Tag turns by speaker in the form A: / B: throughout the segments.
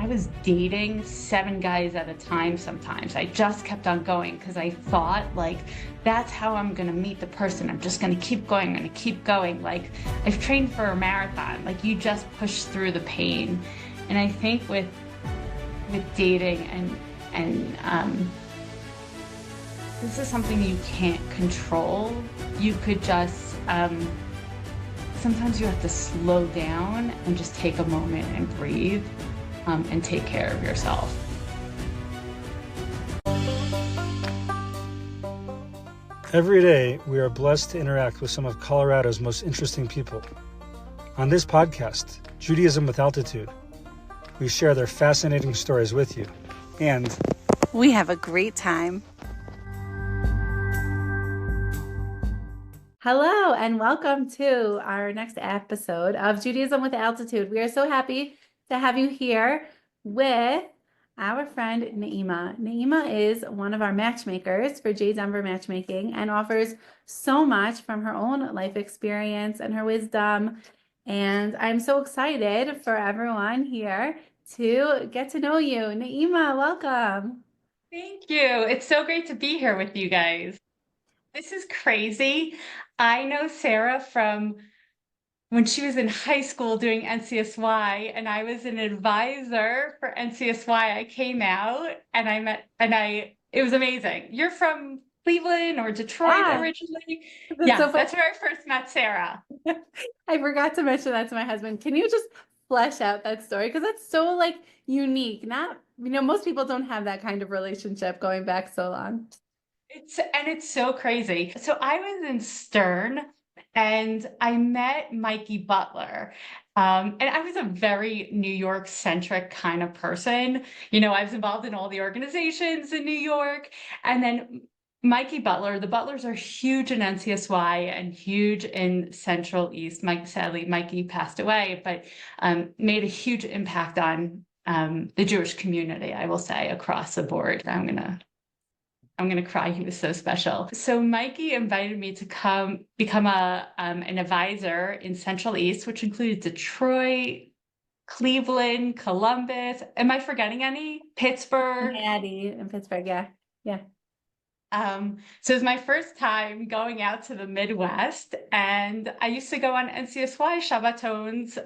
A: was dating 7 guys at a time sometimes. I just kept on going because I thought like that's how I'm gonna meet the person. I'm just gonna keep going, I'm gonna keep going. Like I've trained for a marathon. Like you just push through the pain. And I think with dating and this is something you can't control. You could just sometimes you have to slow down and just take a moment and breathe and take care of yourself.
B: Every day, we are blessed to interact with some of Colorado's most interesting people. On this podcast, Judaism with Altitude, we share their fascinating stories with you, and
C: we have a great time. Hello, and welcome to our next episode of Judaism with Altitude. We are so happy to have you here with our friend Neima. Neima is one of our matchmakers for JDenver Matchmaking and offers so much from her own life experience and her wisdom. And I'm so excited for everyone here to get to know you. Neima, welcome.
A: Thank you. It's so great to be here with you guys. This is crazy. I know Sarah from when she was in high school doing NCSY, and I was an advisor for NCSY. I came out and it was amazing. You're from Cleveland or Detroit originally? That's where I first met Sarah.
C: I forgot to mention that to my husband. Can you just flesh out that story? Because that's so like unique. Most people don't have that kind of relationship going back so long.
A: It's so crazy. So I was in Stern and I met Mikey Butler. And I was a very New York centric kind of person. I was involved in all the organizations in New York. And then Mikey Butler, the Butlers are huge in NCSY and huge in Central East. Sadly, Mikey passed away, but made a huge impact on the Jewish community, I will say, across the board. I'm gonna cry. He was so special. So Mikey invited me to come become an advisor in Central East, which included Detroit, Cleveland, Columbus. Am I forgetting any? Pittsburgh.
C: Cincinnati and Pittsburgh, yeah.
A: So it was my first time going out to the Midwest, and I used to go on NCSY Shabbatons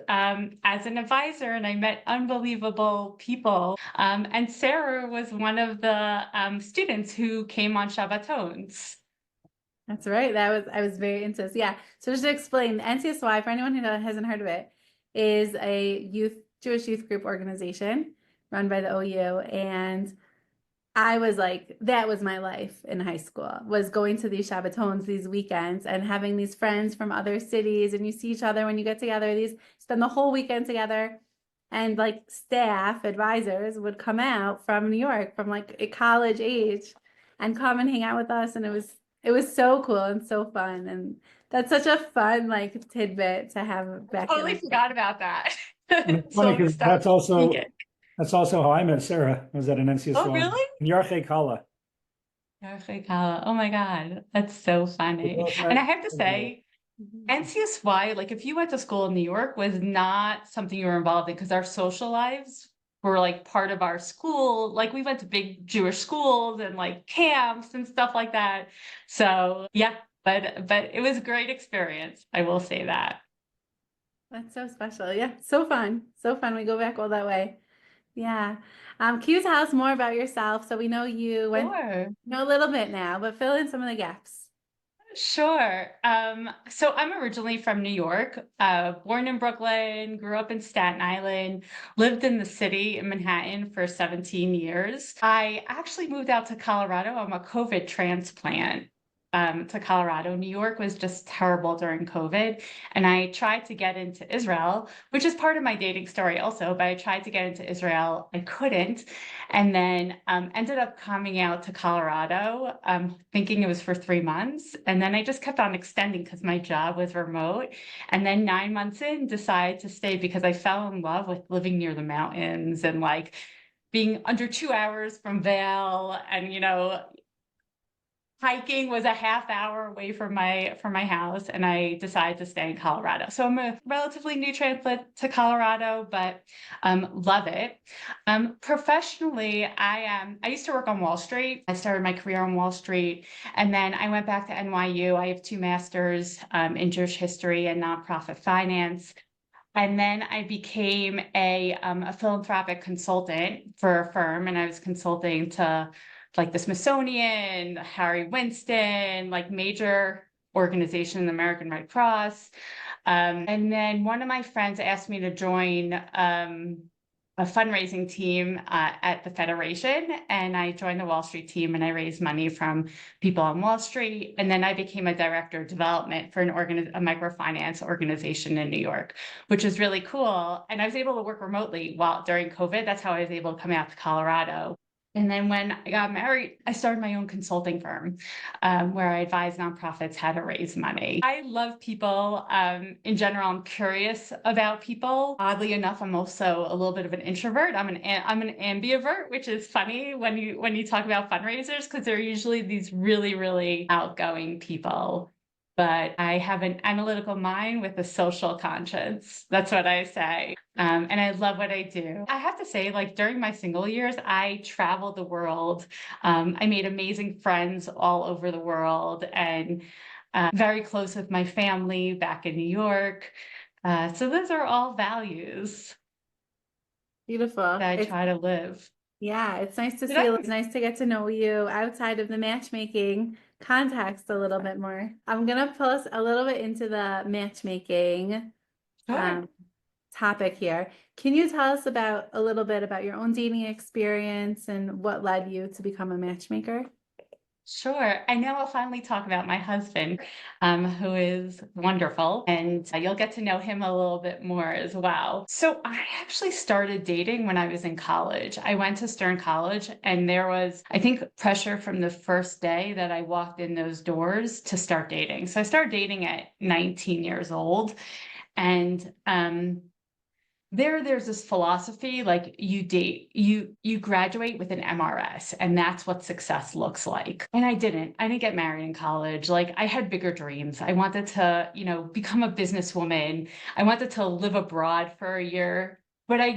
A: as an advisor, and I met unbelievable people. And Sarah was one of the students who came on Shabbatons.
C: That's right. I was very into this. Yeah. So just to explain, the NCSY, for anyone who hasn't heard of it, is a Jewish youth group organization run by the OU, and I was like, that was my life in high school, was going to these Shabbatons, these weekends, and having these friends from other cities, and you see each other when you get together, spend the whole weekend together, and like staff, advisors would come out from New York, from like a college age, and come and hang out with us, and it was so cool and so fun, and that's such a fun like tidbit to have back.
A: I totally forgot about that.
B: It's funny because that's also how I met Sarah. I was at an NCSY.
A: Oh, really?
B: In Yarchei Kala.
A: Yarchei Kala. Oh my God, that's so funny. And I have to say, NCSY, like if you went to school in New York, was not something you were involved in because our social lives were like part of our school. Like we went to big Jewish schools and like camps and stuff like that. So yeah, but it was a great experience. I will say that.
C: That's so special. Yeah, so fun. So fun. We go back all that way. Yeah. Can you tell us more about yourself? So we know you know a little bit now, but fill in some of the gaps.
A: Sure. So I'm originally from New York, born in Brooklyn, grew up in Staten Island, lived in the city in Manhattan for 17 years. I actually moved out to Colorado. I'm a COVID transplant. To Colorado. New York was just terrible during COVID. And I tried to get into Israel, which is part of my dating story also, but I tried to get into Israel. I couldn't. And then ended up coming out to Colorado, thinking it was for 3 months. And then I just kept on extending because my job was remote. And then 9 months in, decided to stay because I fell in love with living near the mountains and like being under 2 hours from Vail and, hiking was a half hour away from my house, and I decided to stay in Colorado. So I'm a relatively new transplant to Colorado, but love it. Professionally, I used to work on Wall Street. I started my career on Wall Street, and then I went back to NYU. I have 2 masters in Jewish history and nonprofit finance. And then I became a philanthropic consultant for a firm, and I was consulting to like the Smithsonian, Harry Winston, like major organization, the American Red Cross. And then one of my friends asked me to join a fundraising team at the Federation, and I joined the Wall Street team, and I raised money from people on Wall Street. And then I became a director of development for a microfinance organization in New York, which was really cool. And I was able to work remotely during COVID. That's how I was able to come out to Colorado. And then when I got married, I started my own consulting firm where I advise nonprofits how to raise money. I love people. In general, I'm curious about people. Oddly enough, I'm also a little bit of an introvert. I'm an ambivert, which is funny when you talk about fundraisers, because they're usually these really, really outgoing people. But I have an analytical mind with a social conscience. That's what I say. And I love what I do. I have to say, like during my single years, I traveled the world. I made amazing friends all over the world, and very close with my family back in New York. So those are all values
C: Beautiful.
A: that I try to live.
C: Yeah, it's nice to
A: Did
C: see.
A: I-
C: It's nice to get to know you outside of the matchmaking context a little bit more. I'm gonna pull us a little bit into the matchmaking
A: Sure.
C: topic here. Can you tell us a little bit about your own dating experience and what led you to become a matchmaker?
A: Sure. I know I'll finally talk about my husband, who is wonderful, and you'll get to know him a little bit more as well. So I actually started dating when I was in college. I went to Stern College, and there was, I think, pressure from the first day that I walked in those doors to start dating. So I started dating at 19 years old, and there's this philosophy, like you graduate with an MRS, and that's what success looks like. And I didn't get married in college. Like I had bigger dreams. I wanted to, become a businesswoman. I wanted to live abroad for a year, but I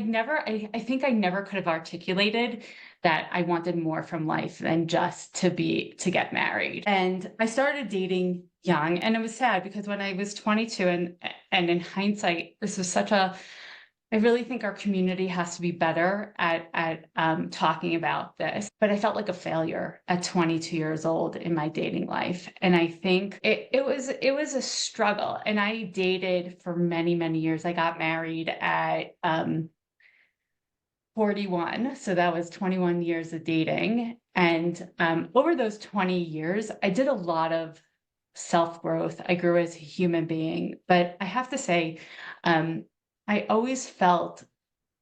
A: think I never could have articulated that I wanted more from life than just to get married. And I started dating young, and it was sad because when I was 22, and in hindsight, this was I really think our community has to be better at talking about this. But I felt like a failure at 22 years old in my dating life. And I think it was a struggle. And I dated for many, many years. I got married at 41. So that was 21 years of dating. And over those 20 years, I did a lot of self-growth. I grew as a human being. But I have to say, I always felt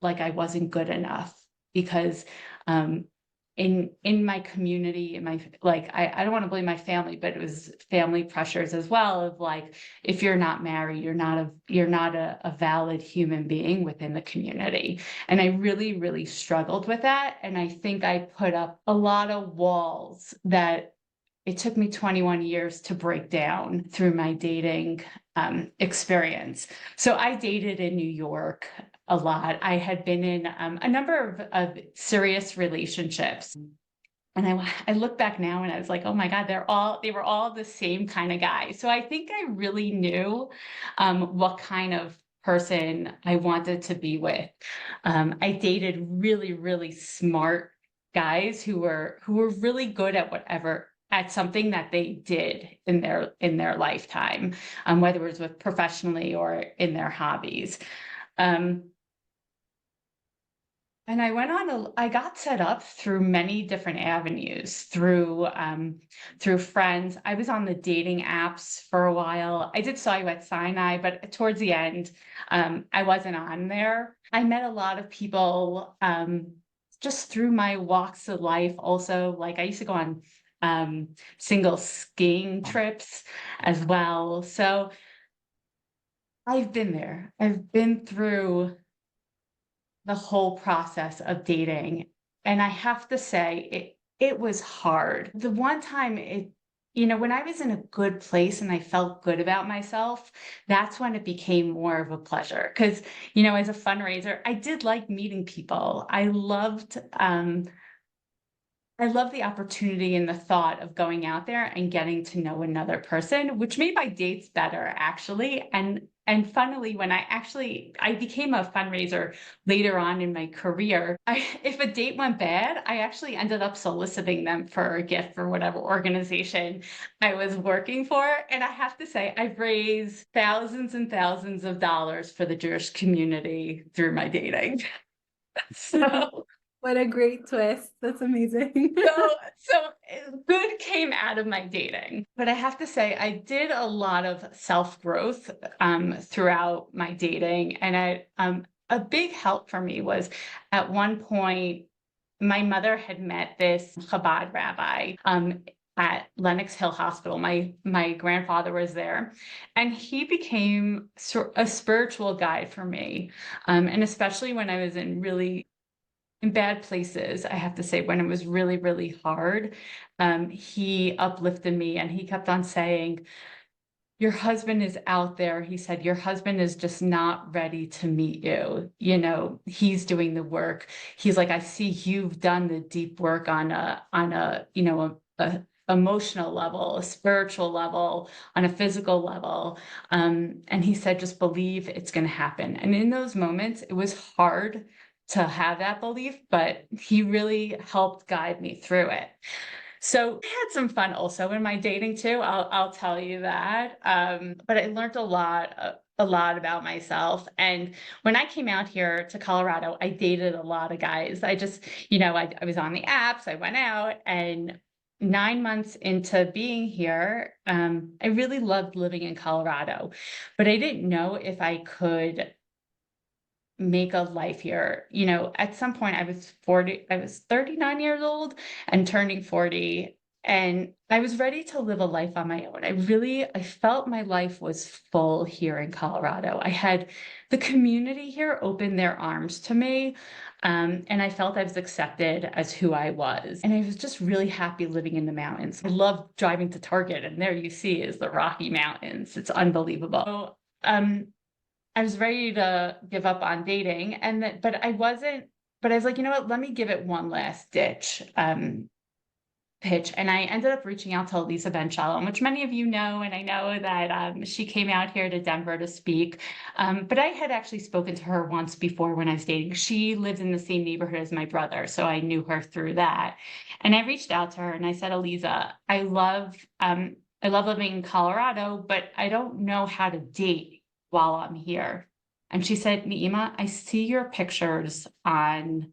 A: like I wasn't good enough because in my community, I don't want to blame my family, but it was family pressures as well of like, if you're not married, you're not a valid human being within the community. And I really, really struggled with that. And I think I put up a lot of walls that it took me 21 years to break down through my dating experience. So I dated in New York a lot. I had been in a number of serious relationships. And I look back now and I was like, oh my God, they were all the same kind of guy. So I think I really knew what kind of person I wanted to be with. I dated really, really smart guys who were really good at something that they did in their lifetime, whether it was professionally or in their hobbies. And I got set up through many different avenues, through friends. I was on the dating apps for a while. I did saw you at Sinai, but towards the end, I wasn't on there. I met a lot of people just through my walks of life. Also, like I used to go on single skiing trips as well. So I've been there. I've been through the whole process of dating. And I have to say, it was hard. The one time when I was in a good place and I felt good about myself, that's when it became more of a pleasure. Because, as a fundraiser, I did like meeting people. I love the opportunity and the thought of going out there and getting to know another person, which made my dates better actually. And funnily, when I became a fundraiser later on in my career, if a date went bad, I actually ended up soliciting them for a gift for whatever organization I was working for. And I have to say, I've raised thousands and thousands of dollars for the Jewish community through my dating. So
C: What a great twist. That's amazing.
A: so good came out of my dating. But I have to say, I did a lot of self-growth throughout my dating. And a big help for me was at one point, my mother had met this Chabad rabbi at Lenox Hill Hospital. My grandfather was there, and he became a spiritual guide for me. And especially when I was in bad places, I have to say, when it was really, really hard, he uplifted me, and he kept on saying, your husband is out there. He said, your husband is just not ready to meet you. He's doing the work. He's like, I see you've done the deep work on a emotional level, a spiritual level, on a physical level. And he said, just believe it's going to happen. And in those moments, it was hard to have that belief, but he really helped guide me through it. So I had some fun also in my dating too. I'll tell you that. But I learned a lot about myself. And when I came out here to Colorado, I dated a lot of guys. I just, I was on the apps, I went out, and 9 months into being here, I really loved living in Colorado, but I didn't know if I could make a life here. At some point I was 39 years old and turning 40, and I was ready to live a life on my own. I felt my life was full here in Colorado. I had the community here open their arms to me. And I felt I was accepted as who I was. And I was just really happy living in the mountains. I love driving to Target, and there you see is the Rocky Mountains. It's unbelievable. So, I was ready to give up on dating, but I wasn't. But I was like, you know what? Let me give it one last ditch pitch. And I ended up reaching out to Elisa Ben Shalom, which many of you know, and I know that she came out here to Denver to speak. But I had actually spoken to her once before when I was dating. She lived in the same neighborhood as my brother, so I knew her through that. And I reached out to her and I said, Elisa, I love living in Colorado, but I don't know how to date while I'm here. And she said, Neima, I see your pictures on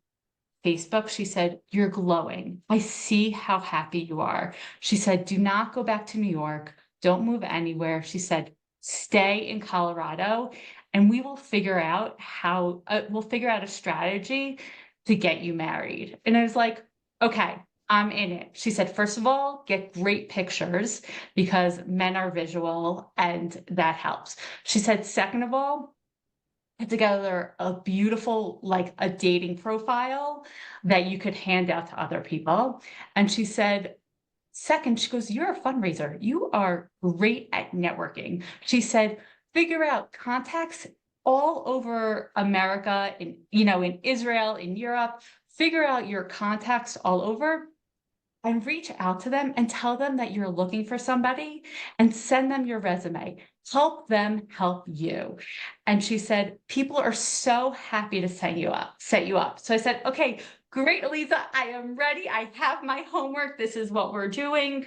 A: Facebook. She said, you're glowing. I see how happy you are. She said, do not go back to New York. Don't move anywhere. She said, stay in Colorado, and we will figure out a strategy to get you married. And I was like, okay, I'm in it. She said, first of all, get great pictures because men are visual and that helps. She said, second of all, put together a beautiful, like a dating profile that you could hand out to other people. And she said, second, she goes, you're a fundraiser. You are great at networking. She said, figure out contacts all over America, in Israel, in Europe, figure out your contacts all over and reach out to them and tell them that you're looking for somebody and send them your resume. Help them help you. And she said, people are so happy to set you up. So I said, okay, great, Elisa, I am ready. I have my homework. This is what we're doing.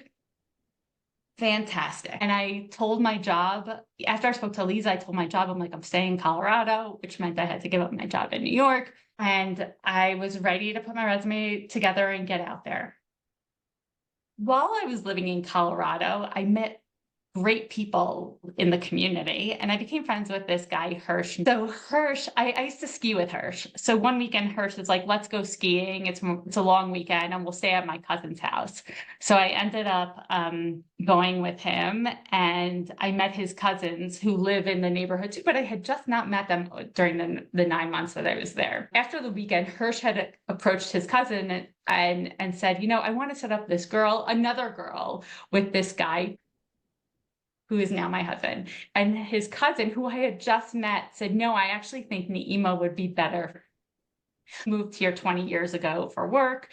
A: Fantastic. And I told my job, after I spoke to Elisa, I told my job, I'm like, I'm staying in Colorado, which meant I had to give up my job in New York. And I was ready to put my resume together and get out there. While I was living in Colorado, I met great people in the community. And I became friends with this guy, Hirsch. So Hirsch, I used to ski with Hirsch. So one weekend, Hirsch was like, let's go skiing. It's a long weekend and we'll stay at my cousin's house. So I ended up going with him, and I met his cousins who live in the neighborhood too, but I had just not met them during the 9 months that I was there. After the weekend, Hirsch had approached his cousin and said, I want to set up another girl with this guy who is now my husband. And his cousin, who I had just met, said, no, I actually think Neima would be better. Moved here 20 years ago for work.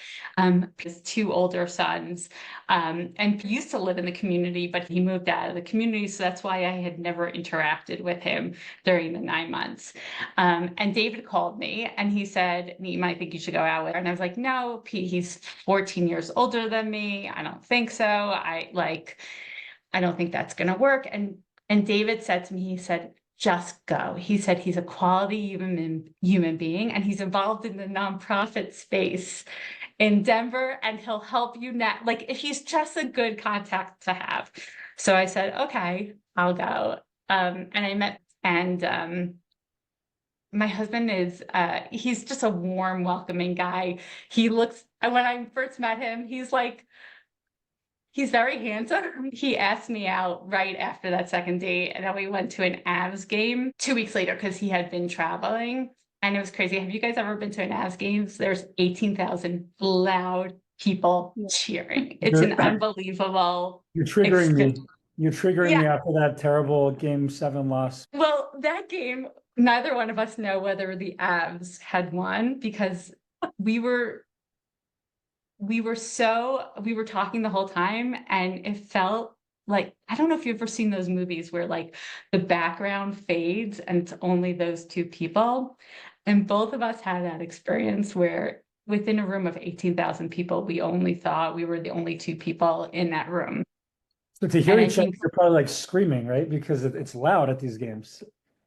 A: His 2 older sons, and used to live in the community, but he moved out of the community. So that's why I had never interacted with him during the 9 months. And David called me and he said, Neima, I think you should go out with her. And I was like, no, Pete, he's 14 years older than me. I don't think so. I don't think that's going to work. And David said to me, he said, just go. He said he's a quality human being, and he's involved in the nonprofit space in Denver, and he'll help you now. Like, he's just a good contact to have. So I said, okay, I'll go. And I met, and my husband he's just a warm, welcoming guy. When I first met him, he's very handsome. He asked me out right after that second date, and then we went to an Avs game 2 weeks later because he had been traveling, and it was crazy. Have you guys ever been to an Avs game? There's 18,000 loud people cheering. It's an unbelievable.
B: You're triggering me. You're triggering me after that terrible Game 7 loss.
A: Well, that game, neither one of us know whether the Avs had won because we were talking the whole time, and it felt like, I don't know if you've ever seen those movies where like the background fades and it's only those 2 people. And both of us had that experience where within a room of 18,000 people, we only thought we were the only 2 people in that room.
B: So to hear each other, you're probably like screaming, right? Because it's loud at these games.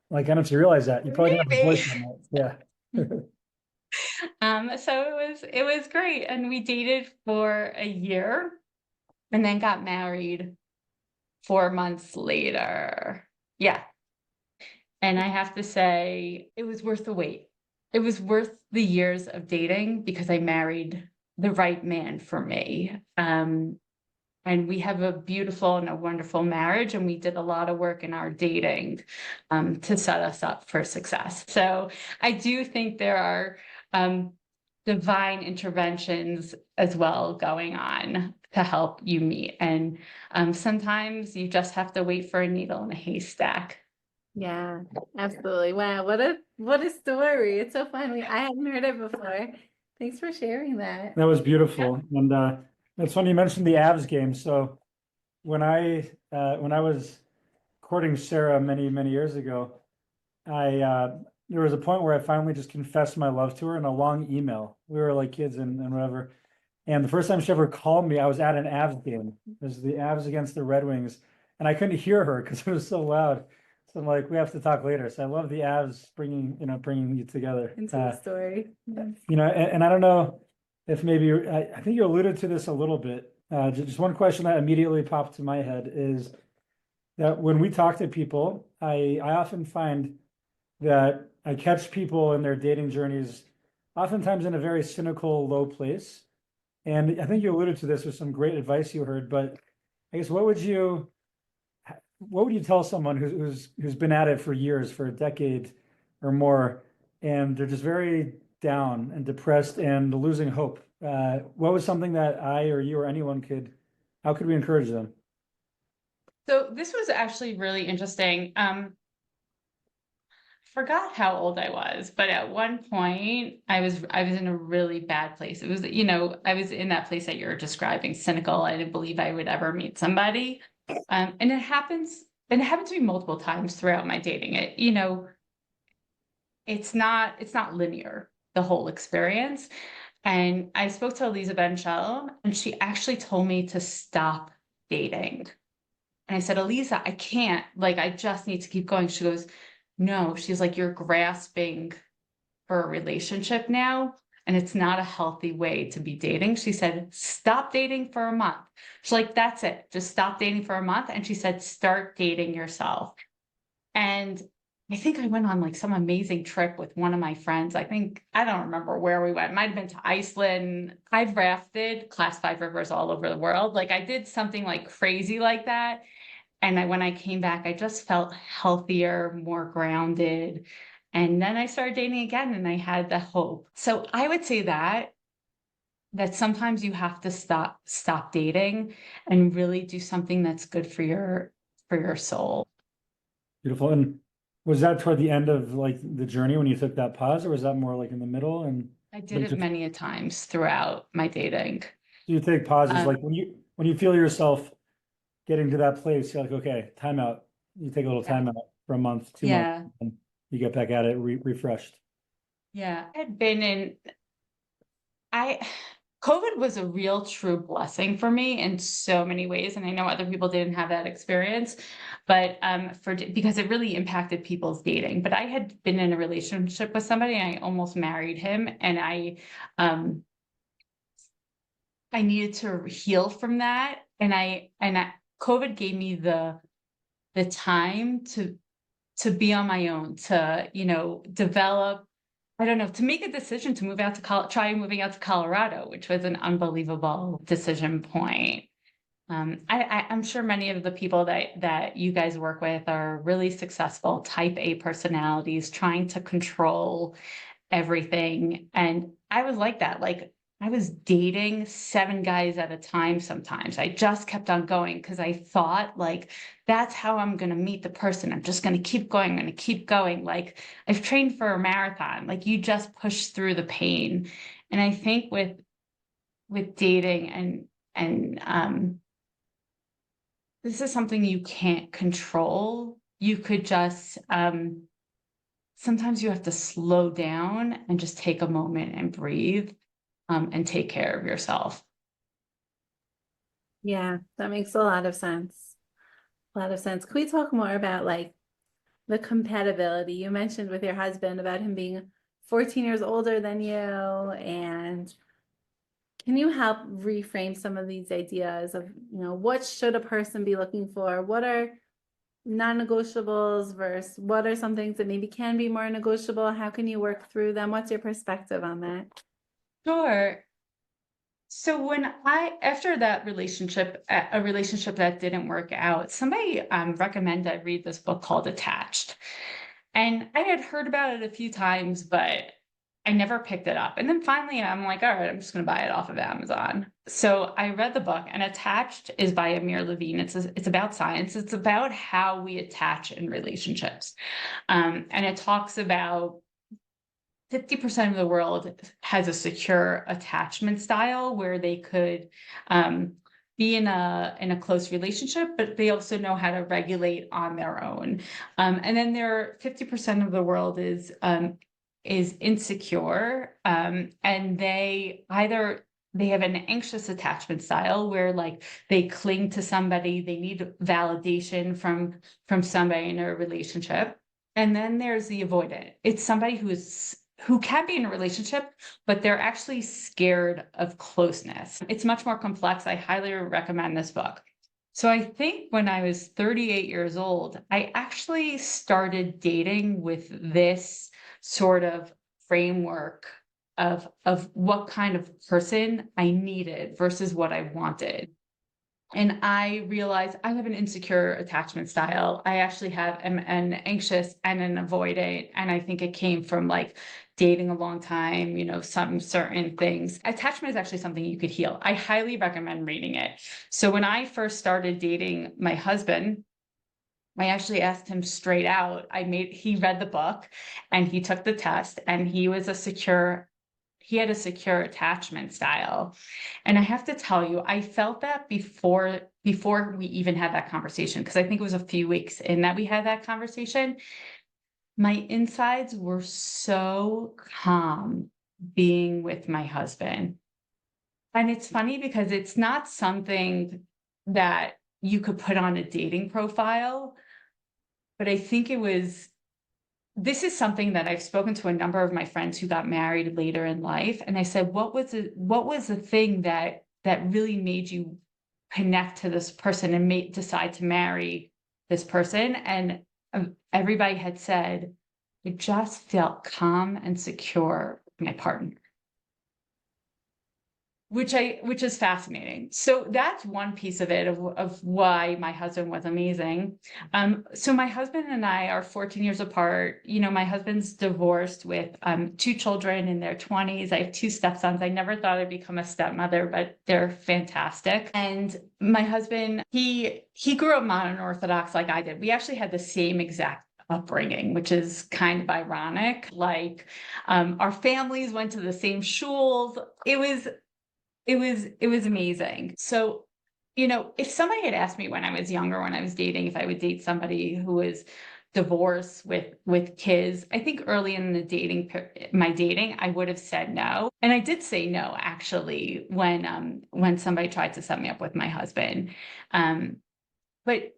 B: Like, I don't know if you realize that. You probably don't have a voice on that. Yeah.
A: So it was great. And we dated for a year and then got married 4 months later. Yeah. And I have to say, it was worth the wait. It was worth the years of dating because I married the right man for me. And we have a beautiful and a wonderful marriage, and we did a lot of work in our dating to set us up for success. So I do think there are divine interventions as well going on to help you meet. And sometimes you just have to wait for a needle in a haystack.
C: Yeah, absolutely. Wow, what a story. It's so fun. I hadn't heard it before. Thanks for sharing that.
B: That was beautiful. And it's funny you mentioned the Avs game. So when I was courting Sarah many, many years ago, there was a point where I finally just confessed my love to her in a long email. We were like kids and whatever. And the first time she ever called me, I was at an Avs game. It was the Avs against the Red Wings, and I couldn't hear her because it was so loud. So I'm like, we have to talk later. So I love the Avs bringing you together
C: into the story.
B: And I don't know if maybe I think you alluded to this a little bit. Just one question that immediately popped to my head is that when we talk to people, I often find that I catch people in their dating journeys, oftentimes in a very cynical, low place. And I think you alluded to this with some great advice you heard, but I guess what would you tell someone who's been at it for years, for a decade or more, and they're just very down and depressed and losing hope? What was something that I or you or anyone how could we encourage them?
A: So this was actually really interesting. Forgot how old I was, but at one point I was in a really bad place. It was, I was in that place that you're describing, cynical. I didn't believe I would ever meet somebody. And it happens to me multiple times throughout my dating. It's not linear, the whole experience. And I spoke to Elisa Benchel, and she actually told me to stop dating. And I said, Elisa, I can't, I just need to keep going. She goes, no, she's like, you're grasping for a relationship now. and it's not a healthy way to be dating. She said, stop dating for a month. She's like, that's it. Just stop dating for a month. And she said, start dating yourself. And I think I went on like some amazing trip with one of my friends. I don't remember where we went. Might have been to Iceland. I've rafted class 5 rivers all over the world. Like I did something like crazy like that. And when I came back, I just felt healthier, more grounded. And then I started dating again and I had the hope. So I would say that sometimes you have to stop dating and really do something that's good for your soul.
B: Beautiful. And was that toward the end of like the journey when you took that pause, or was that more like in the middle? And
A: I did it many a times throughout my dating.
B: you take pauses like when you feel yourself getting to that place, you're like, okay, time out. You take a little time out for a month, 2 months, and you get back at it refreshed.
A: Yeah. COVID was a real true blessing for me in so many ways. And I know other people didn't have that experience, but because it really impacted people's dating. But I had been in a relationship with somebody and I almost married him. And I needed to heal from that. And COVID gave me the time to be on my own, to, develop, I don't know, to make a decision to move out to try moving out to Colorado, which was an unbelievable decision point. I'm sure many of the people that you guys work with are really successful type A personalities trying to control everything. And I was like that. Like I was dating 7 guys at a time sometimes. I just kept on going because I thought like that's how I'm going to meet the person. I'm just going to keep going. I'm going to keep going. Like I've trained for a marathon. Like you just push through the pain. And I think with dating and this is something you can't control. You could just sometimes you have to slow down and just take a moment and breathe and take care of yourself.
C: Yeah, that makes a lot of sense. A lot of sense. Can we talk more about like the compatibility you mentioned with your husband about him being 14 years older than you? And can you help reframe some of these ideas of, what should a person be looking for? What are non-negotiables versus what are some things that maybe can be more negotiable? How can you work through them? What's your perspective on that?
A: Sure. So after that relationship, a relationship that didn't work out, somebody recommended I read this book called Attached. And I had heard about it a few times, but I never picked it up. And then finally I'm like, all right, I'm just going to buy it off of Amazon. So I read the book, and Attached is by Amir Levine. It's about science. It's about how we attach in relationships. And it talks about 50% of the world has a secure attachment style where they could be in a close relationship, but they also know how to regulate on their own. And then 50% of the world is insecure, and they have an anxious attachment style where like they cling to somebody, they need validation from somebody in a relationship. And then there's the avoidant. It's somebody who can be in a relationship, but they're actually scared of closeness. It's much more complex. I highly recommend this book. So I think when I was 38 years old, I actually started dating with this sort of framework of what kind of person I needed versus what I wanted. And I realized I have an insecure attachment style. I actually have an anxious and an avoidant. And I think it came from like dating a long time, some certain things. Attachment is actually something you could heal. I highly recommend reading it. So when I first started dating my husband, I actually asked him straight out. He read the book and he took the test, and he had a secure attachment style. And I have to tell you, I felt that before we even had that conversation, because I think it was a few weeks in that we had that conversation. My insides were so calm being with my husband. And it's funny because it's not something that you could put on a dating profile, but I think it was this is something that I've spoken to a number of my friends who got married later in life. And I said, what was the thing that really made you connect to this person and decide to marry this person? And everybody had said, I just felt calm and secure with my partner. Which is fascinating. So that's one piece of it, of why my husband was amazing. So my husband and I are 14 years apart. You know, my husband's divorced with 2 children in their 20s. I have 2 stepsons. I never thought I'd become a stepmother, but they're fantastic. And my husband, he grew up modern Orthodox like I did. We actually had the same exact upbringing, which is kind of ironic. Like our families went to the same shuls. It was amazing. So, you know, if somebody had asked me when I was younger, when I was dating, if I would date somebody who was divorced with kids, I think early in my dating, I would have said no. And I did say no, actually, when somebody tried to set me up with my husband. But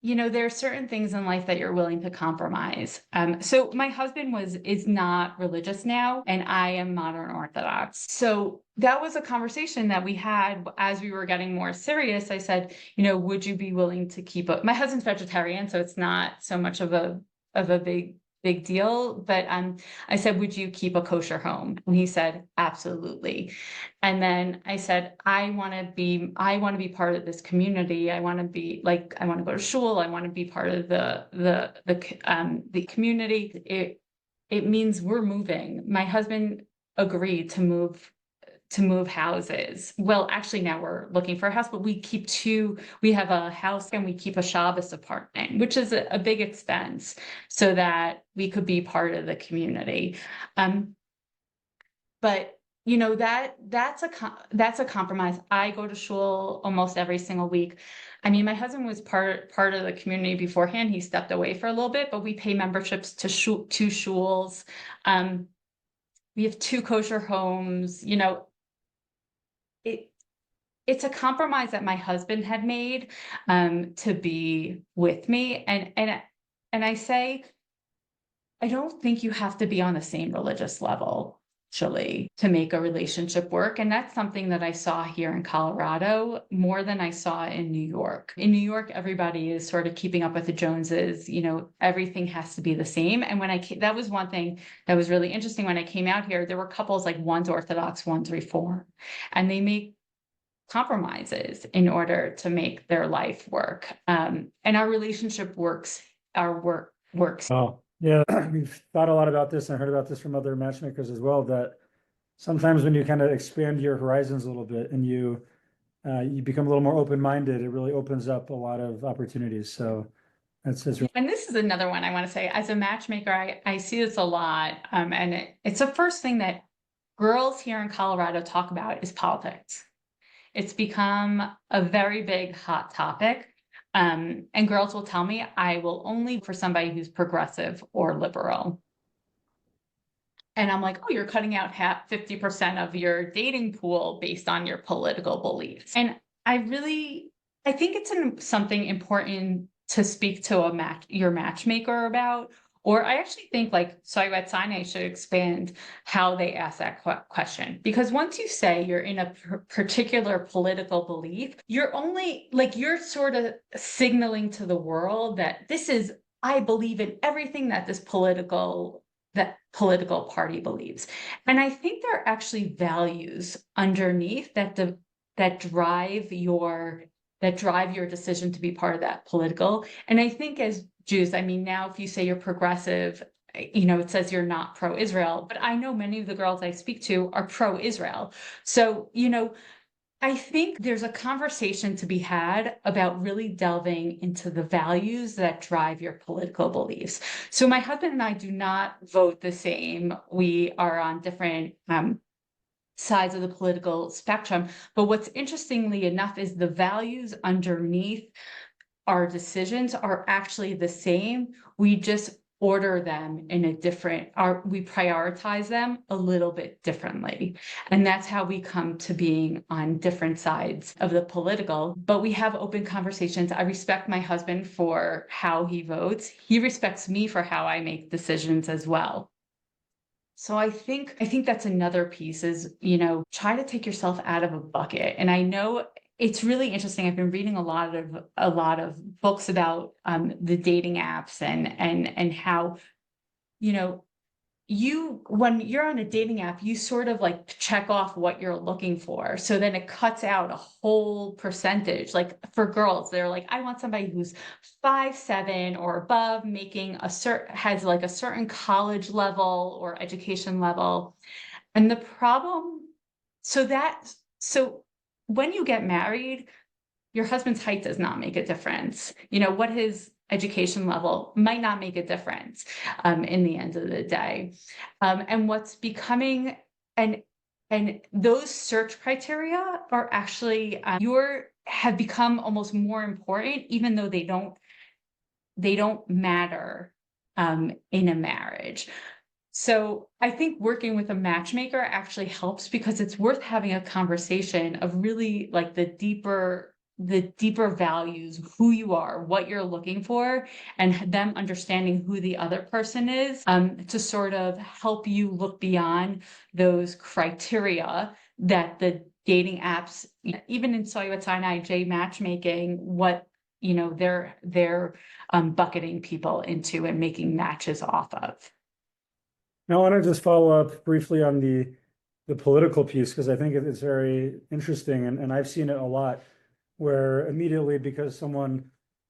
A: you know, there are certain things in life that you're willing to compromise. So my husband is not religious now, and I am modern Orthodox. So that was a conversation that we had as we were getting more serious. I said, you know, would you be willing to keep my husband's vegetarian, so it's not so much of a big deal. But I said, would you keep a kosher home? And he said, absolutely. And then I said, I want to be part of this community. I want to go to shul. I want to be part of the community. It means we're moving. My husband agreed to move houses. Well, actually now we're looking for a house, but we have a house and we keep a Shabbos apartment, which is a big expense, so that we could be part of the community. But you know, that's a compromise. I go to shul almost every single week. I mean, my husband was part of the community beforehand. He stepped away for a little bit, but we pay memberships to 2 shuls. We have 2 kosher homes. You know, it's a compromise that my husband had made to be with me. And I say, I don't think you have to be on the same religious level, actually, to make a relationship work. And that's something that I saw here in Colorado more than I saw in New York. In New York, everybody is sort of keeping up with the Joneses. You know, everything has to be the same. And that was one thing that was really interesting. When I came out here, there were couples, like one's Orthodox, one's Reform, and they make compromises in order to make their life work. And our relationship works. Our work works.
B: Oh, yeah. We've thought a lot about this, and I heard about this from other matchmakers as well, that sometimes when you kind of expand your horizons a little bit and you become a little more open-minded, it really opens up a lot of opportunities. So that's really.
A: And this is another one I want to say, as a matchmaker, I see this a lot. And it's the first thing that girls here in Colorado talk about is politics. It's become a very big hot topic. And girls will tell me, I will only for somebody who's progressive or liberal. And I'm like, oh, you're cutting out 50% of your dating pool based on your political beliefs. And I think it's something important to speak to your matchmaker about. Or I actually think, like, Soyvet Sinai should expand how they ask that question. Because once you say you're in a particular political belief, you're sort of signaling to the world that I believe in everything that this political party believes. And I think there are actually values underneath that drive your decision to be part of that political. And I think as Jews, I mean, now if you say you're progressive, you know, it says you're not pro-Israel, but I know many of the girls I speak to are pro-Israel. So, you know, I think there's a conversation to be had about really delving into the values that drive your political beliefs. So my husband and I do not vote the same. We are on different sides of the political spectrum. But what's interestingly enough is the values underneath our decisions are actually the same. We just order them in a different, we prioritize them a little bit differently. And that's how we come to being on different sides of the political, but we have open conversations. I respect my husband for how he votes. He respects me for how I make decisions as well. So I think that's another piece is, try to take yourself out of a bucket. And I know it's really interesting. I've been reading a lot of books about the dating apps and how, when you're on a dating app, you sort of like check off what you're looking for. So then it cuts out a whole percentage. Like for girls, they're like, I want somebody who's 5'7" or above, has like a certain college level or education level. And the problem, so when you get married, your husband's height does not make a difference. What his education level might not make a difference in the end of the day. And what's becoming, and those search criteria are actually have become almost more important, even though they don't matter in a marriage. So I think working with a matchmaker actually helps because it's worth having a conversation of really like the deeper values, who you are, what you're looking for, and them understanding who the other person is, to sort of help you look beyond those criteria that the dating apps, even in Soy Sinai, J matchmaking, what they're bucketing people into and making matches off of.
B: Now, I want to just follow up briefly on the political piece, because I think it's very interesting, and I've seen it a lot, where immediately because someone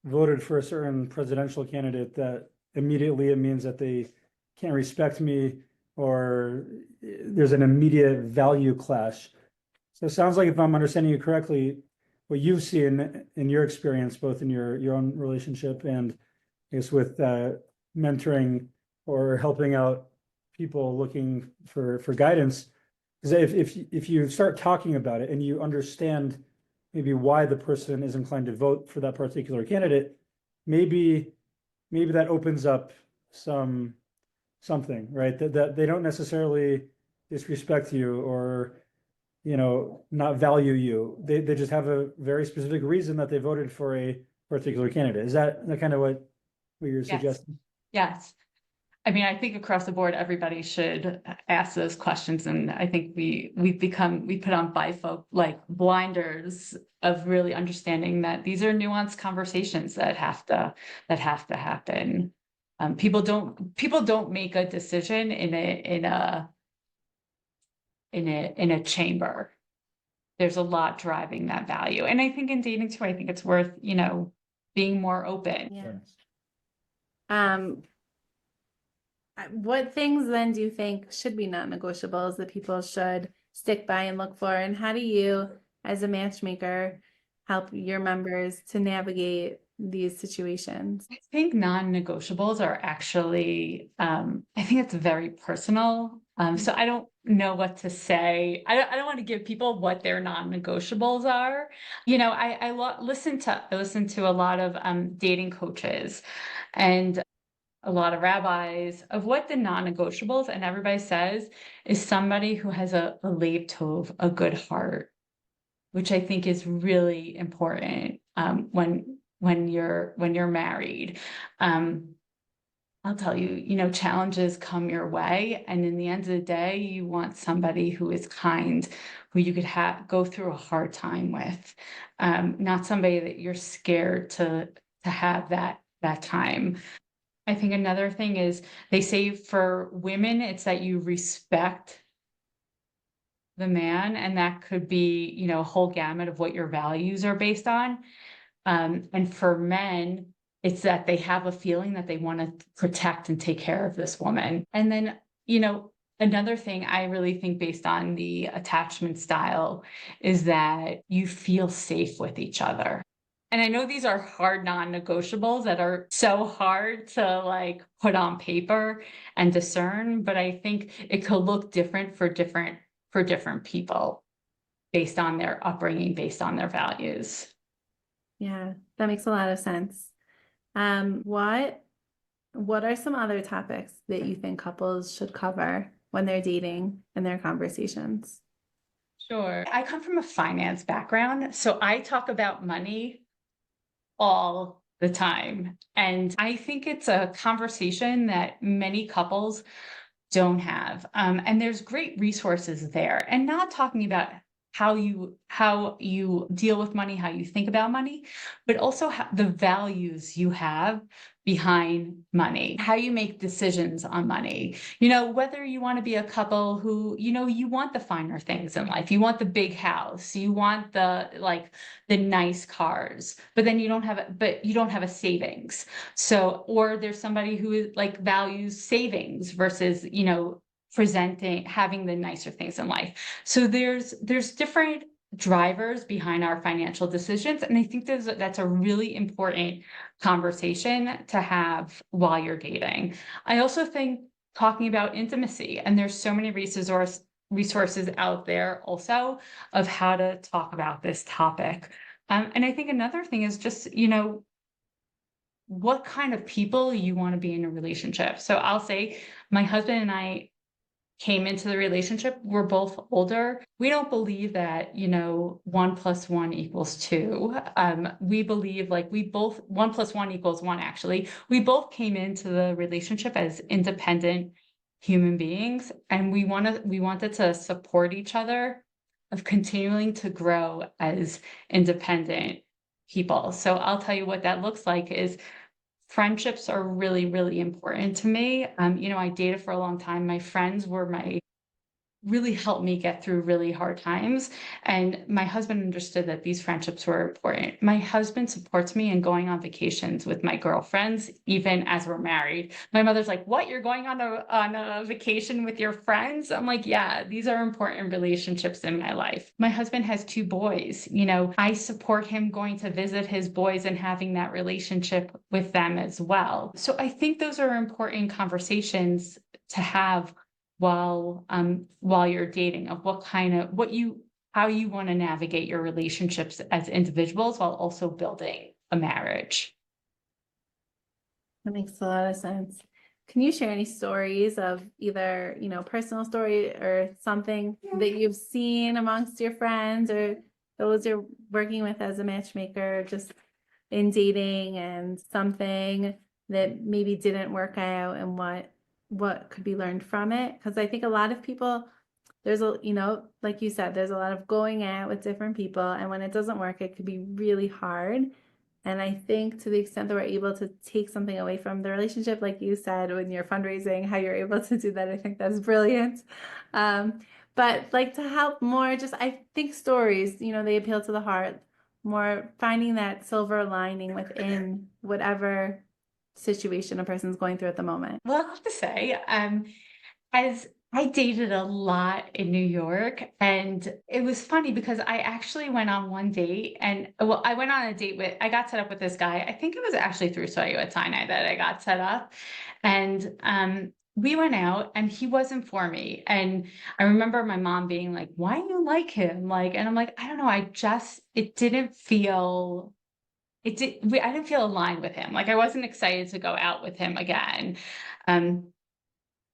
B: voted for a certain presidential candidate, that immediately it means that they can't respect me, or there's an immediate value clash. So it sounds like, if I'm understanding you correctly, what you've seen in your experience, both in your own relationship and I guess with mentoring or helping out people looking for guidance, is that if you start talking about it and you understand maybe why the person is inclined to vote for that particular candidate, maybe that opens up something, right? That they don't necessarily disrespect you or not value you. They just have a very specific reason that they voted for a particular candidate. Is that kind of what you're suggesting?
A: Yes. I mean, I think across the board, everybody should ask those questions. And I think we put on bifocal like blinders of really understanding that these are nuanced conversations that have to happen. People don't make a decision in a chamber. There's a lot driving that value. And I think in dating too, I think it's worth, being more open.
C: Yeah. What things then do you think should be non-negotiables that people should stick by and look for? And how do you, as a matchmaker, help your members to navigate these situations?
A: I think non-negotiables are actually, I think it's very personal. So I don't know what to say. I don't want to give people what their non-negotiables are. I listen to a lot of dating coaches and a lot of rabbis of what the non-negotiables, and everybody says, is somebody who has a lev tov, a good heart, which I think is really important when you're married. I'll tell you, challenges come your way, and in the end of the day, you want somebody who is kind, who you could go through a hard time with, not somebody that you're scared to have that time. I think another thing is they say for women, it's that you respect the man, and that could be, a whole gamut of what your values are based on. And for men, it's that they have a feeling that they want to protect and take care of this woman. And then, another thing I really think based on the attachment style is that you feel safe with each other. And I know these are hard non-negotiables that are so hard to like put on paper and discern, but I think it could look different for different people based on their upbringing, based on their values.
C: Yeah, that makes a lot of sense. What what are some other topics that you think couples should cover when they're dating in their conversations?
A: Sure. I come from a finance background, so I talk about money all the time. And I think it's a conversation that many couples don't have. And there's great resources there. And not talking about how you deal with money, how you think about money, but also the values you have behind money, how you make decisions on money. Whether you want to be a couple who, you want the finer things in life, you want the big house, you want the nice cars, but then you don't have a savings. So, or there's somebody who like values savings versus, having the nicer things in life. So there's different drivers behind our financial decisions. And I think that's a really important conversation to have while you're dating. I also think talking about intimacy, and there's so many resources out there also of how to talk about this topic. And I think another thing is just, what kind of people you want to be in a relationship. So I'll say my husband and I came into the relationship, we're both older. We don't believe that, 1 + 1 = 2. We believe like 1 + 1 = 1, actually. We both came into the relationship as independent human beings, and we wanted to support each other of continuing to grow as independent people. So I'll tell you what that looks like is friendships are really, really important to me. I dated for a long time. My friends really helped me get through really hard times. And my husband understood that these friendships were important. My husband supports me in going on vacations with my girlfriends, even as we're married. My mother's like, "What? You're going on a vacation with your friends?" I'm like, "Yeah, these are important relationships in my life." My husband has 2 boys. I support him going to visit his boys and having that relationship with them as well. So I think those are important conversations to have while you're dating, of how you want to navigate your relationships as individuals while also building a marriage.
C: That makes a lot of sense. Can you share any stories of either, personal story or something that you've seen amongst your friends or those you're working with as a matchmaker, just in dating, and something that maybe didn't work out and what could be learned from it? Because I think a lot of people, there's like you said, there's a lot of going out with different people, and when it doesn't work, it could be really hard. And I think to the extent that we're able to take something away from the relationship, like you said, when you're fundraising, how you're able to do that, I think that's brilliant. But like to help more, just I think stories, they appeal to the heart, more finding that silver lining within whatever situation a person's going through at the moment.
A: Well, I have to say, as I dated a lot in New York, and it was funny because I actually went on one date, and I went on a date I got set up with this guy. I think it was actually through Soyu at Sinai that I got set up, and we went out, and he wasn't for me. And I remember my mom being like, "Why do you like him?" And I'm like, "I don't know. I didn't feel." I didn't feel aligned with him. Like I wasn't excited to go out with him again. Um,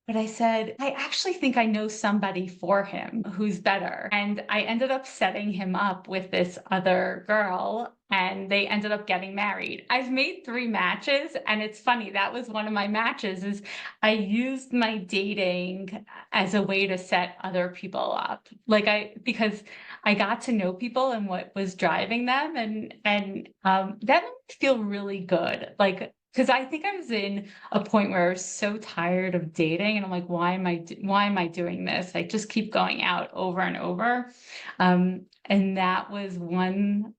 A: but I said, I actually think I know somebody for him who's better. And I ended up setting him up with this other girl, and they ended up getting married. I've made 3 matches, and it's funny. That was one of my matches is I used my dating as a way to set other people up. Because I got to know people and what was driving them. And that made me feel really good. Because I think I was in a point where I was so tired of dating, and I'm like, why am I doing this? I just keep going out over and over. And that was one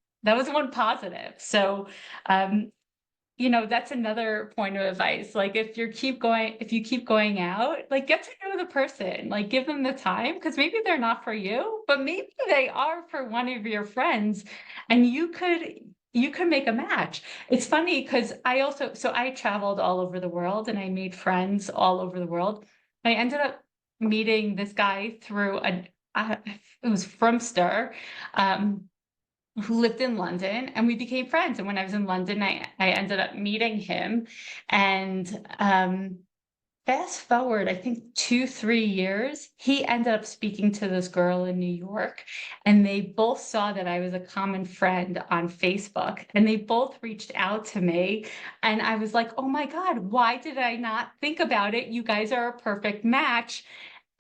A: positive. So, that's another point of advice. Like if you keep going out, like get to know the person, like give them the time, because maybe they're not for you, but maybe they are for one of your friends, and you could make a match. It's funny because I traveled all over the world and I made friends all over the world. I ended up meeting this guy through it was Frumster. who lived in London, and we became friends. And when I was in London, I ended up meeting him. And fast forward, I think 2, 3 years, he ended up speaking to this girl in New York, and they both saw that I was a common friend on Facebook, and they both reached out to me. And I was like, oh my God, why did I not think about it? You guys are a perfect match.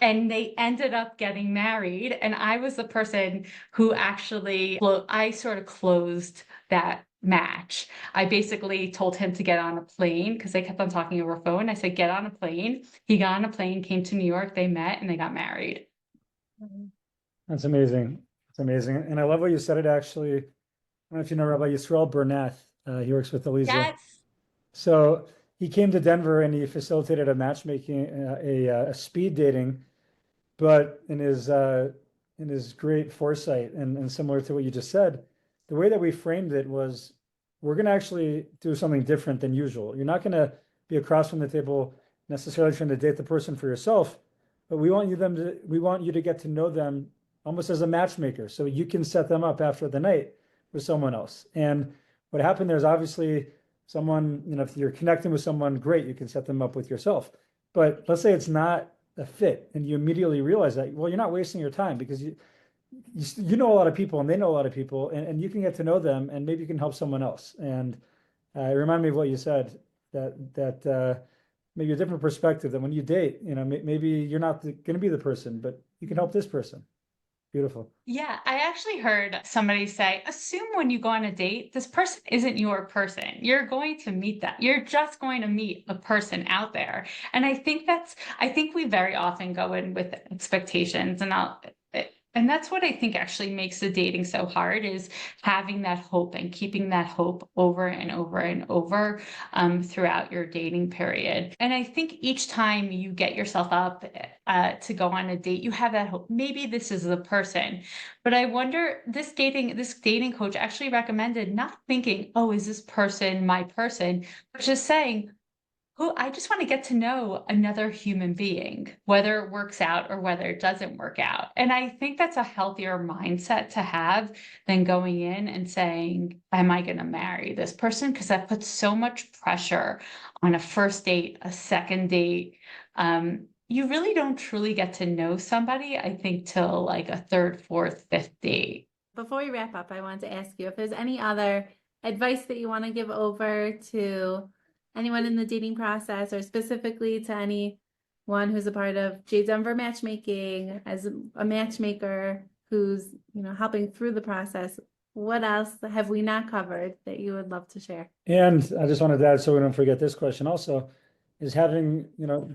A: And they ended up getting married. And I was the person who actually, I sort of closed that match. I basically told him to get on a plane because they kept on talking over phone. I said, get on a plane. He got on a plane, came to New York, they met, and they got married.
B: That's amazing. It's amazing. And I love what you said it actually. I don't know if you know Rabbi Yisrael Bernath. He works with Elisa.
A: Yes.
B: So he came to Denver and he facilitated a matchmaking, a speed dating, but in his great foresight and similar to what you just said, the way that we framed it was, we're going to actually do something different than usual. You're not going to be across from the table necessarily trying to date the person for yourself, but we want you to get to know them almost as a matchmaker, so you can set them up after the night with someone else. And what happened there is obviously someone, if you're connecting with someone, great, you can set them up with yourself. But let's say it's not a fit, and you immediately realize that, well, you're not wasting your time because you know a lot of people and they know a lot of people, and you can get to know them, and maybe you can help someone else. And it reminded me of what you said, that maybe a different perspective, that when you date, maybe you're not going to be the person, but you can help this person. Beautiful.
A: Yeah, I actually heard somebody say, assume when you go on a date, this person isn't your person. You're going to meet that. You're just going to meet a person out there. And I think we very often go in with expectations, and that's what I think actually makes the dating so hard, is having that hope and keeping that hope over and over and over throughout your dating period. And I think each time you get yourself up to go on a date, you have that hope. Maybe this is the person. But I wonder, this dating coach actually recommended not thinking, oh, is this person my person, but just saying, who I just want to get to know another human being, whether it works out or whether it doesn't work out. And I think that's a healthier mindset to have than going in and saying, am I going to marry this person? Because that puts so much pressure on a first date, a second date. You really don't truly get to know somebody, I think, till like a third, fourth, fifth date.
C: Before we wrap up, I want to ask you if there's any other advice that you want to give over to anyone in the dating process, or specifically to anyone who's a part of JDenver matchmaking, as a matchmaker who's, helping through the process. What else have we not covered that you would love to share?
B: And I just wanted to add, so we don't forget this question also, is having,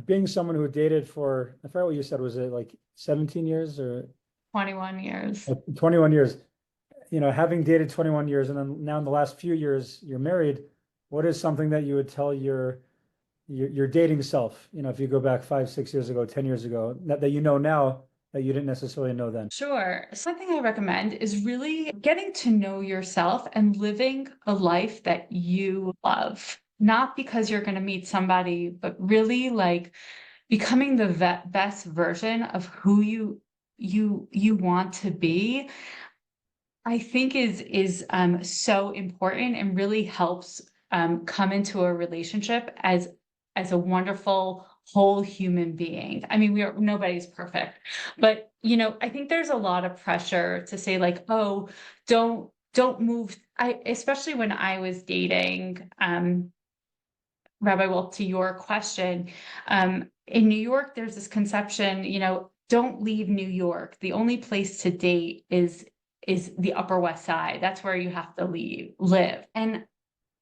B: being someone who dated for, I forgot what you said, was it like 17 years or
A: 21 years.
B: 21 years? Having dated 21 years and then now in the last few years you're married, what is something that you would tell your dating self, if you go back 5, 6 years ago, 10 years ago, that now that you didn't necessarily know then?
A: Sure. Something I recommend is really getting to know yourself and living a life that you love. Not because you're going to meet somebody, but really like becoming the best version of who you want to be. I think is so important and really helps come into a relationship as a wonderful whole human being. I mean, nobody's perfect, but I think there's a lot of pressure to say like, oh, don't move. Especially when I was dating, Rabbi Wolf, to your question, in New York, there's this conception, don't leave New York. The only place to date is the Upper West Side. That's where you have to live.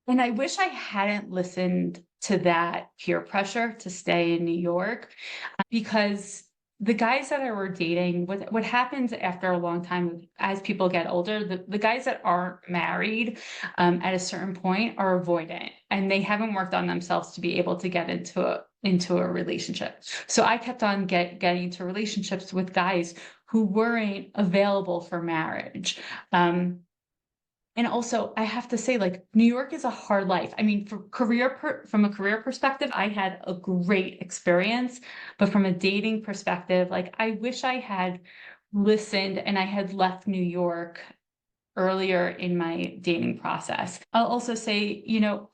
A: And I wish I hadn't listened to that peer pressure to stay in New York, because the guys that I were dating, what happens after a long time, as people get older, the guys that aren't married at a certain point are avoidant, and they haven't worked on themselves to be able to get into a relationship. So I kept on getting into relationships with guys who weren't available for marriage. And also, I have to say, like, New York is a hard life. I mean, from a career perspective, I had a great experience, but from a dating perspective, like, I wish I had listened and I had left New York earlier in my dating process. I'll also say,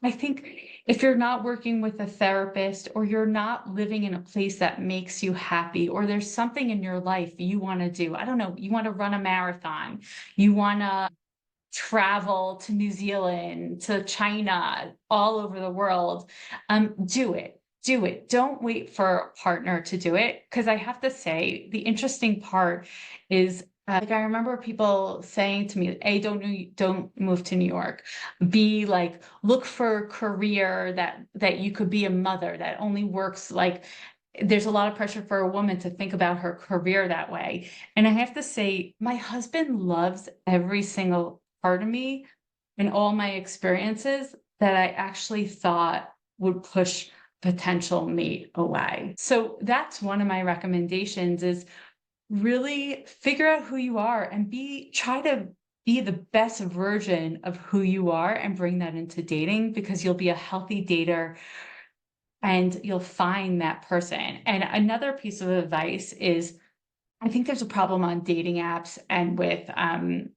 A: I think if you're not working with a therapist, or you're not living in a place that makes you happy, or there's something in your life you want to do, I don't know, you want to run a marathon, you want to travel to New Zealand, to China, all over the world, do it. Do it. Don't wait for a partner to do it. Because I have to say, the interesting part is, like, I remember people saying to me, A, don't move to New York. B, like, look for a career that you could be a mother, that only works, like, there's a lot of pressure for a woman to think about her career that way. And I have to say, my husband loves every single part of me and all my experiences that I actually thought would push potential mate away. So that's one of my recommendations, is really figure out who you are and try to be the best version of who you are and bring that into dating, because you'll be a healthy dater and you'll find that person. And another piece of advice is, I think there's a problem on dating apps and with and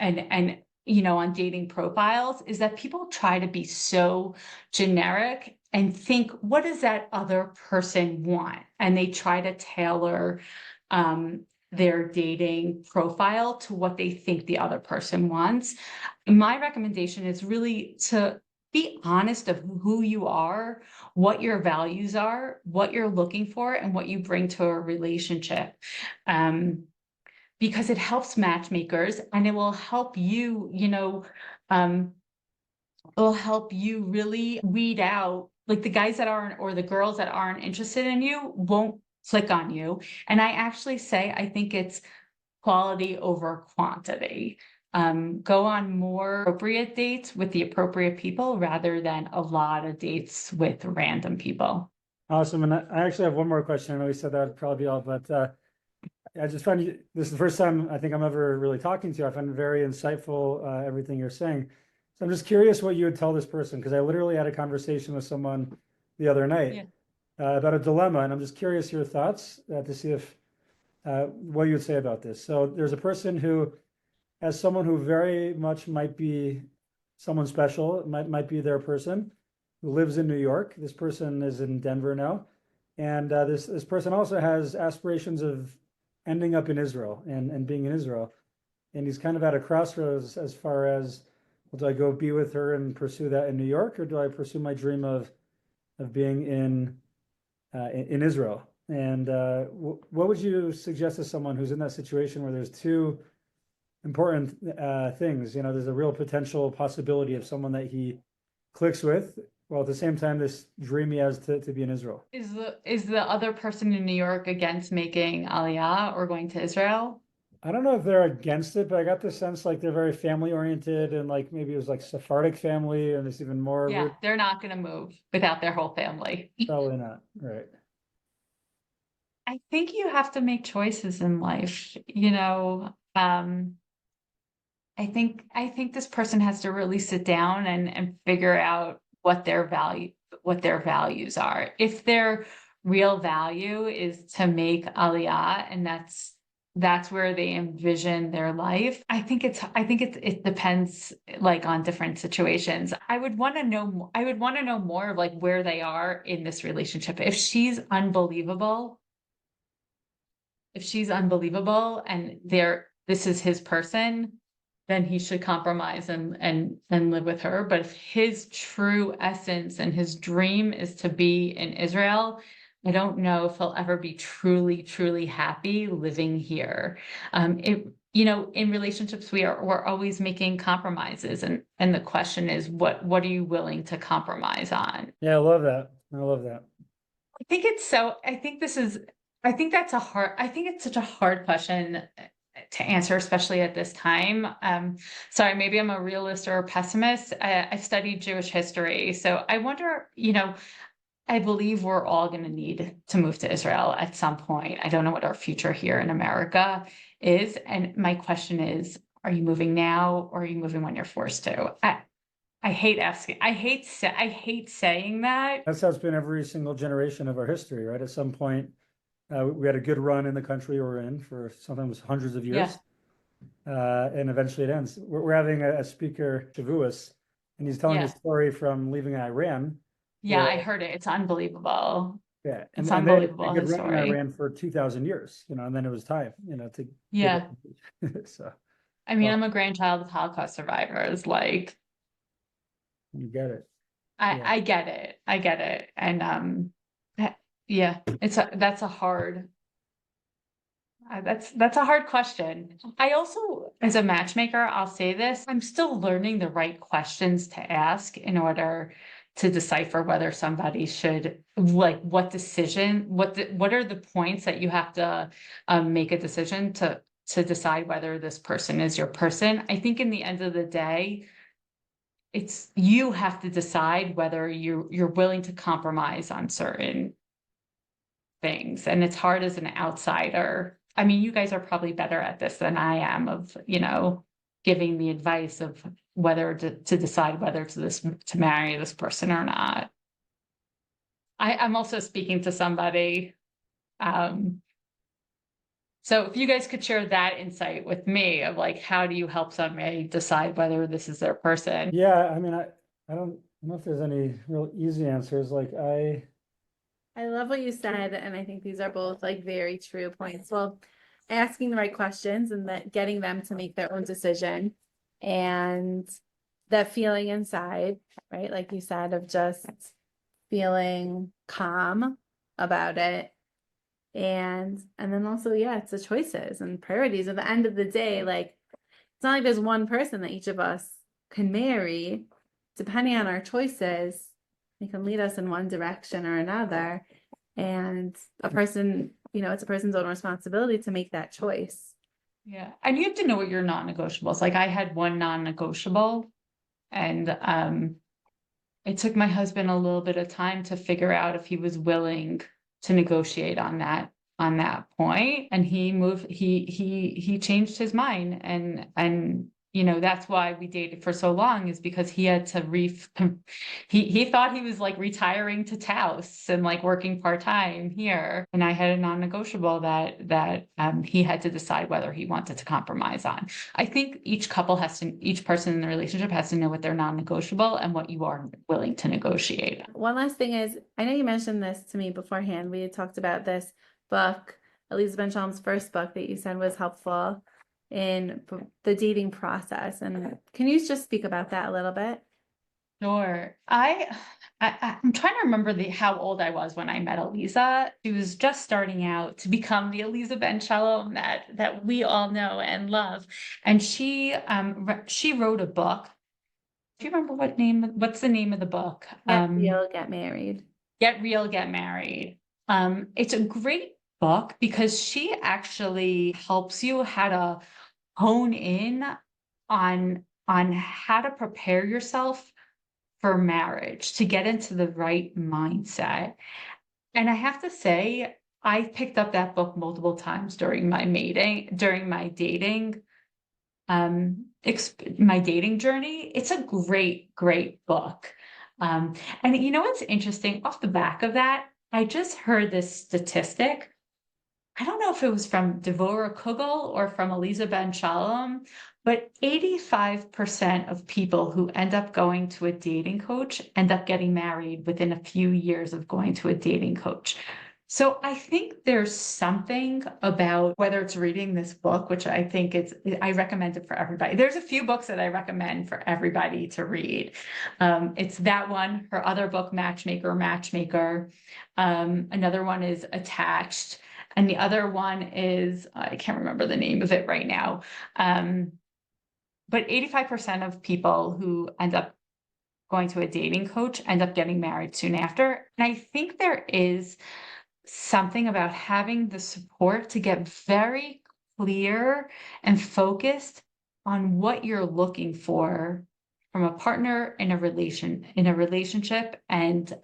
A: on dating profiles, is that people try to be so generic and think, what does that other person want? And they try to tailor their dating profile to what they think the other person wants. My recommendation is really to be honest of who you are, what your values are, what you're looking for, and what you bring to a relationship. Because it helps matchmakers, and it will help you, it'll help you really weed out, like, the guys that aren't, or the girls that aren't interested in you won't click on you. And I actually say, I think it's quality over quantity. Go on more appropriate dates with the appropriate people rather than a lot of dates with random people.
B: Awesome. And I actually have one more question. I know you said that would probably be all, but I just find this is the first time I think I'm ever really talking to you. I find it very insightful, everything you're saying. So I'm just curious what you would tell this person, because I literally had a conversation with someone the other night about a dilemma, and I'm just curious your thoughts to see if what you would say about this. So there's a person who, as someone who very much might be someone special, might be their person, who lives in New York. This person is in Denver now, and this person also has aspirations of ending up in Israel and being in Israel. And he's kind of at a crossroads as far as, well, do I go be with her and pursue that in New York, or do I pursue my dream of being in Israel? And what would you suggest to someone who's in that situation where there's two important things? There's a real potential possibility of someone that he clicks with, while at the same time this dream he has to be in Israel.
A: Is the other person in New York against making Aliyah or going to Israel?
B: I don't know if they're against it, but I got the sense like they're very family oriented, and like maybe it was like Sephardic family, and it's even more.
A: Yeah, they're not going to move without their whole family.
B: Probably not, right?
A: I think you have to make choices in life. I think this person has to really sit down and figure out what their values are. If their real value is to make Aliyah, and that's where they envision their life, I think it depends, like, on different situations. I would want to know more of, like, where they are in this relationship. If she's unbelievable and this is his person, then he should compromise and live with her. But if his true essence and his dream is to be in Israel, I don't know if he'll ever be truly, truly happy living here. In relationships, we're always making compromises, and the question is, what are you willing to compromise on?
B: Yeah, I love that. I love that.
A: I think it's such a hard question to answer, especially at this time. Sorry, maybe I'm a realist or a pessimist. I've studied Jewish history, so I wonder, I believe we're all going to need to move to Israel at some point. I don't know what our future here in America is. And my question is, are you moving now, or are you moving when you're forced to? I hate asking. I hate saying that.
B: That's how it's been every single generation of our history, right? At some point, we had a good run in the country we're in for sometimes hundreds of years. and eventually it ends. We're having a speaker, Shavuos, and he's telling
A: Yeah.
B: his story from leaving Iran.
A: Yeah,
B: where,
A: I heard it. It's unbelievable.
B: yeah,
A: It's
B: and they
A: unbelievable,
B: could
A: his
B: run in
A: story.
B: Iran for 2,000 years, and then it was time, to give
A: Yeah.
B: it. So,
A: I mean,
B: well,
A: I'm a grandchild of Holocaust survivors. Like,
B: you get it.
A: I
B: Yeah.
A: I get it. I get it. And yeah, that's a hard that's a hard question. I also, as a matchmaker, I'll say this, I'm still learning the right questions to ask in order to decipher whether somebody should, like, what decision, what are the points that you have to make a decision to decide whether this person is your person. I think in the end of the day, it's you have to decide whether you're willing to compromise on certain things. And it's hard as an outsider. I mean, you guys are probably better at this than I am of, giving the advice of whether to decide whether to marry this person or not. I'm also speaking to somebody. Um, so if you guys could share that insight with me of, like, how do you help somebody decide whether this is their person?
B: Yeah, I mean, I don't know if there's any real easy answers. Like
C: I love what you said, and I think these are both like very true points. Well, asking the right questions and that getting them to make their own decision, and that feeling inside, right? Like you said, of just feeling calm about it. And then also, yeah, it's the choices and priorities. At the end of the day, like it's not like there's one person that each of us can marry. Depending on our choices, they can lead us in one direction or another. And a person, it's a person's own responsibility to make that choice.
A: Yeah. And you have to know what your non-negotiables. Like, I had one non-negotiable, and it took my husband a little bit of time to figure out if he was willing to negotiate on that point. And he changed his mind, and that's why we dated for so long, is because he had to he thought he was, like, retiring to Taos and, like, working part-time here. And I had a non-negotiable that he had to decide whether he wanted to compromise on. I think each person in the relationship has to know what they're non-negotiable and what you are willing to negotiate.
C: One last thing is, I know you mentioned this to me beforehand. We had talked about this book, Elisa Ben Shalom's first book, that you said was helpful in the dating process. And can you just speak about that a little bit?
A: Sure. I'm trying to remember how old I was when I met Elisa. She was just starting out to become the Elisa Ben Shalom that we all know and love. And she wrote a book. Do you remember what's the name of the book?
C: Get Real, Get Married.
A: Get Real, Get Married. It's a great book because she actually helps you how to hone in on how to prepare yourself for marriage, to get into the right mindset. And I have to say, I picked up that book multiple times during my dating, my dating journey. It's a great, great book. And what's interesting off the back of that, I just heard this statistic. I don't know if it was from Devorah Kugel or from Elisa Ben Shalom, but 85% of people who end up going to a dating coach end up getting married within a few years of going to a dating coach. So I think there's something about, whether it's reading this book, which I think I recommend it for everybody. There's a few books that I recommend for everybody to read. It's that one, her other book, Matchmaker. Another one is Attached. And the other one is, I can't remember the name of it right now. But 85% of people who end up going to a dating coach end up getting married soon after. And I think there is something about having the support to get very clear and focused on what you're looking for from a partner in a relationship. And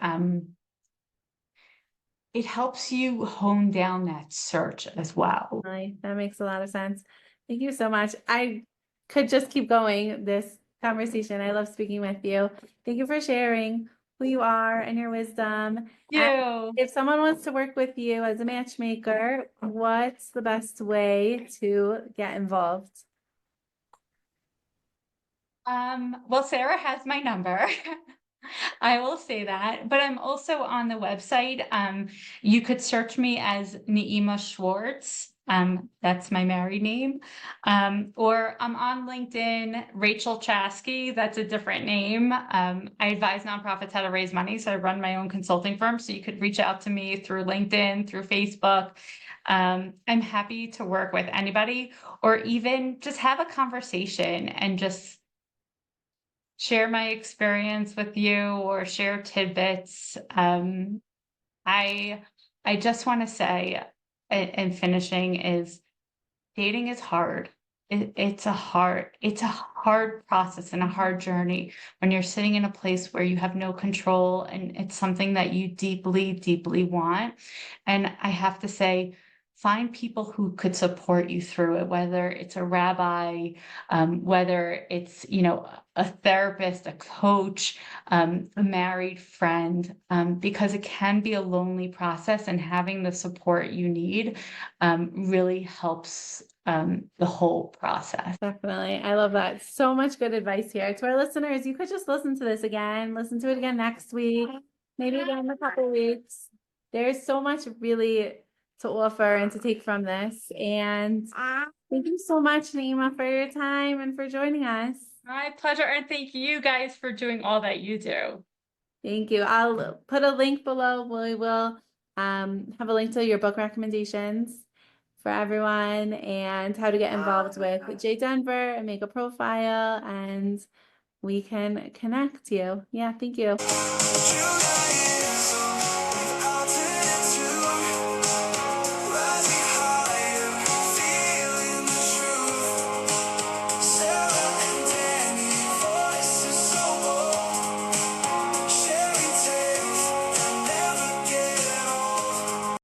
A: it helps you hone down that search as well.
C: That makes a lot of sense. Thank you so much. I could just keep going this conversation. I love speaking with you. Thank you for sharing who you are and your wisdom. And if someone wants to work with you as a matchmaker, what's the best way to get involved?
A: Well, Sarah has my number. I will say that, but I'm also on the website. You could search me as Neima Schwartz. That's my married name. Or I'm on LinkedIn, Rachel Chasky. That's a different name. I advise nonprofits how to raise money, so I run my own consulting firm. So you could reach out to me through LinkedIn, through Facebook. I'm happy to work with anybody, or even just have a conversation and just share my experience with you or share tidbits. I I just want to say, in finishing, is dating is hard. It's a hard process and a hard journey when you're sitting in a place where you have no control and it's something that you deeply, deeply want. And I have to say, find people who could support you through it, whether it's a rabbi, whether it's, a therapist, a coach, a married friend, because it can be a lonely process, and having the support you need really helps the whole process.
C: Definitely. I love that. So much good advice here. To our listeners, you could just listen to this again, listen to it again next week, maybe again in a couple weeks. There's so much really to offer and to take from this. And thank you so much, Neima, for your time and for joining us.
A: My pleasure, and thank you guys for doing all that you do.
C: Thank you. I'll put a link below. We will have a link to your book recommendations for everyone and how to get involved with JDenver and make a profile, and we can connect you. Yeah, thank you.